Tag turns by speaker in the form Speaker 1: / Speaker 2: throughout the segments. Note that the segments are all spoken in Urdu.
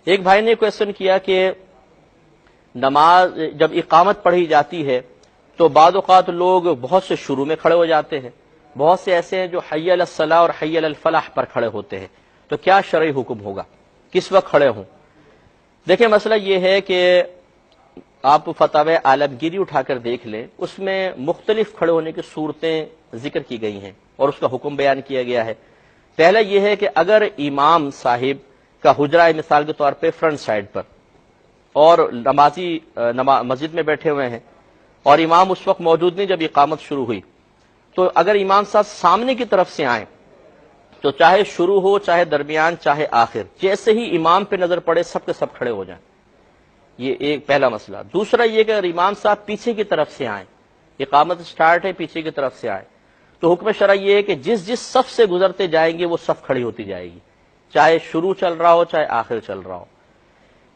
Speaker 1: ایک بھائی نے کویشچن کیا کہ نماز جب اقامت پڑھی جاتی ہے تو بعض اوقات لوگ بہت سے شروع میں کھڑے ہو جاتے ہیں، بہت سے ایسے ہیں جو حی علی الصلاۃ اور حی علی الفلاح پر کھڑے ہوتے ہیں، تو کیا شرعی حکم ہوگا، کس وقت کھڑے ہوں؟ دیکھیں مسئلہ یہ ہے کہ آپ فتاوی عالمگیری اٹھا کر دیکھ لیں، اس میں مختلف کھڑے ہونے کی صورتیں ذکر کی گئی ہیں اور اس کا حکم بیان کیا گیا ہے۔ پہلا یہ ہے کہ اگر امام صاحب کا حجرہ مثال کے طور پہ فرنٹ سائڈ پر اور نمازی مسجد میں بیٹھے ہوئے ہیں اور امام اس وقت موجود نہیں جب اقامت شروع ہوئی، تو اگر امام صاحب سامنے کی طرف سے آئیں تو چاہے شروع ہو، چاہے درمیان، چاہے آخر، جیسے ہی امام پہ نظر پڑے سب کے سب کھڑے ہو جائیں۔ یہ ایک پہلا مسئلہ۔ دوسرا یہ کہ اگر امام صاحب پیچھے کی طرف سے آئیں، اقامت سٹارٹ ہے پیچھے کی طرف سے آئیں، تو حکم شرع یہ ہے کہ جس جس صف سے گزرتے جائیں گے وہ صف کھڑی ہوتی جائے گی، چاہے شروع چل رہا ہو چاہے آخر چل رہا ہو۔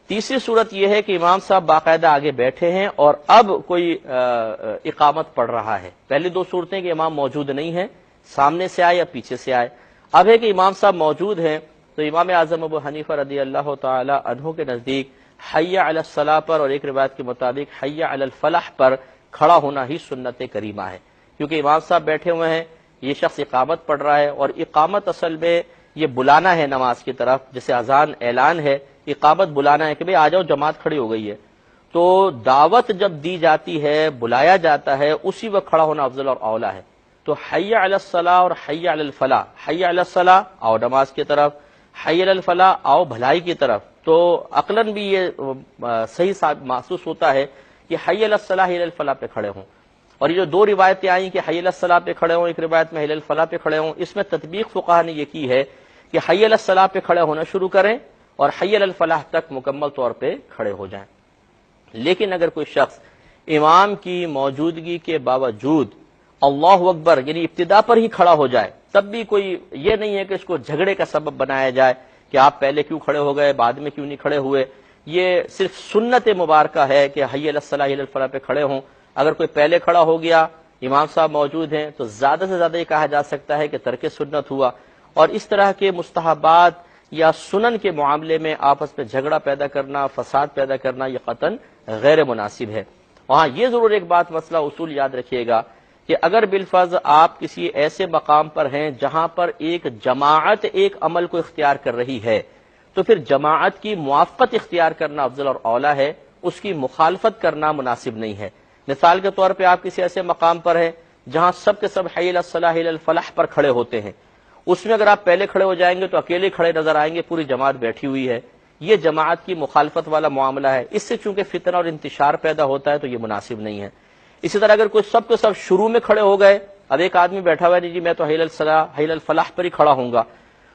Speaker 1: تیسری صورت یہ ہے کہ امام صاحب باقاعدہ آگے بیٹھے ہیں اور اب کوئی اقامت پڑھ رہا ہے۔ پہلی دو صورتیں کہ امام موجود نہیں ہے، سامنے سے آئے یا پیچھے سے آئے۔ اب ہے کہ امام صاحب موجود ہیں تو امام اعظم ابو حنیفہ رضی اللہ تعالی عنہ کے نزدیک حی علی الصلاۃ پر اور ایک روایت کے مطابق حی علی الفلاح پر کھڑا ہونا ہی سنت کریمہ ہے، کیونکہ امام صاحب بیٹھے ہوئے ہیں، یہ شخص اقامت پڑھ رہا ہے، اور اقامت اصل میں یہ بلانا ہے نماز کی طرف، جیسے اذان اعلان ہے، اقامت بلانا ہے کہ بھئی آ جاؤ جماعت کھڑی ہو گئی ہے۔ تو دعوت جب دی جاتی ہے، بلایا جاتا ہے، اسی وقت کھڑا ہونا افضل اور اولیٰ ہے۔ تو حی علی الصلاۃ اور حی علی الفلاح، حی علی الصلاۃ آؤ نماز کی طرف، حی علی الفلاح آؤ بھلائی کی طرف، تو عقلاً بھی یہ صحیح محسوس ہوتا ہے کہ حی علی الصلاح حی علی الفلاح پہ کھڑے ہوں۔ اور یہ جو دو روایتیں آئیں کہ حی علی الصلاح پہ کھڑے ہوں، ایک روایت میں حی علی الفلاح پہ کھڑے ہوں، اس میں تطبیق فقہا نے یہ کی ہے کہ حی علی الصلاح پہ کھڑے ہونا شروع کریں اور حی علی الفلاح تک مکمل طور پہ کھڑے ہو جائیں۔ لیکن اگر کوئی شخص امام کی موجودگی کے باوجود اللہ اکبر یعنی ابتدا پر ہی کھڑا ہو جائے، تب بھی کوئی یہ نہیں ہے کہ اس کو جھگڑے کا سبب بنایا جائے کہ آپ پہلے کیوں کھڑے ہو گئے، بعد میں کیوں نہیں کھڑے ہوئے۔ یہ صرف سنت مبارکہ ہے کہ حی علی الصلاح حی علی الفلاح پہ کھڑے ہوں۔ اگر کوئی پہلے کھڑا ہو گیا، امام صاحب موجود ہیں، تو زیادہ سے زیادہ یہ کہا جا سکتا ہے کہ ترک سنت ہوا، اور اس طرح کے مستحبات یا سنن کے معاملے میں آپس میں جھگڑا پیدا کرنا، فساد پیدا کرنا، یہ قطعاً غیر مناسب ہے۔ وہاں یہ ضرور ایک بات مسئلہ اصول یاد رکھیے گا کہ اگر بالفرض آپ کسی ایسے مقام پر ہیں جہاں پر ایک جماعت ایک عمل کو اختیار کر رہی ہے، تو پھر جماعت کی موافقت اختیار کرنا افضل اور اولیٰ ہے، اس کی مخالفت کرنا مناسب نہیں ہے۔ مثال کے طور پہ آپ کسی ایسے مقام پر ہیں جہاں سب کے سب حی علی الصلاح حی علی الفلاح پر کھڑے ہوتے ہیں، اس میں اگر آپ پہلے کھڑے ہو جائیں گے تو اکیلے کھڑے نظر آئیں گے، پوری جماعت بیٹھی ہوئی ہے، یہ جماعت کی مخالفت والا معاملہ ہے، اس سے چونکہ فتنہ اور انتشار پیدا ہوتا ہے تو یہ مناسب نہیں ہے۔ اسی طرح اگر کوئی سب کے سب شروع میں کھڑے ہو گئے، اب ایک آدمی بیٹھا ہوا ہے نہیں جی میں تو حی علی الصلاح حی علی الفلاح پر ہی کھڑا ہوں گا،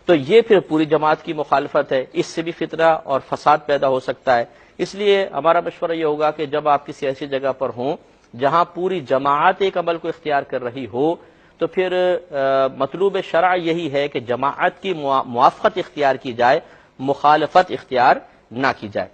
Speaker 1: تو یہ پھر پوری جماعت کی مخالفت ہے، اس سے بھی فتنہ اور فساد پیدا ہو سکتا ہے۔ اس لیے ہمارا مشورہ یہ ہوگا کہ جب آپ کسی ایسی جگہ پر ہوں جہاں پوری جماعت ایک عمل کو اختیار کر رہی ہو، تو پھر مطلوب شرع یہی ہے کہ جماعت کی موافقت اختیار کی جائے، مخالفت اختیار نہ کی جائے۔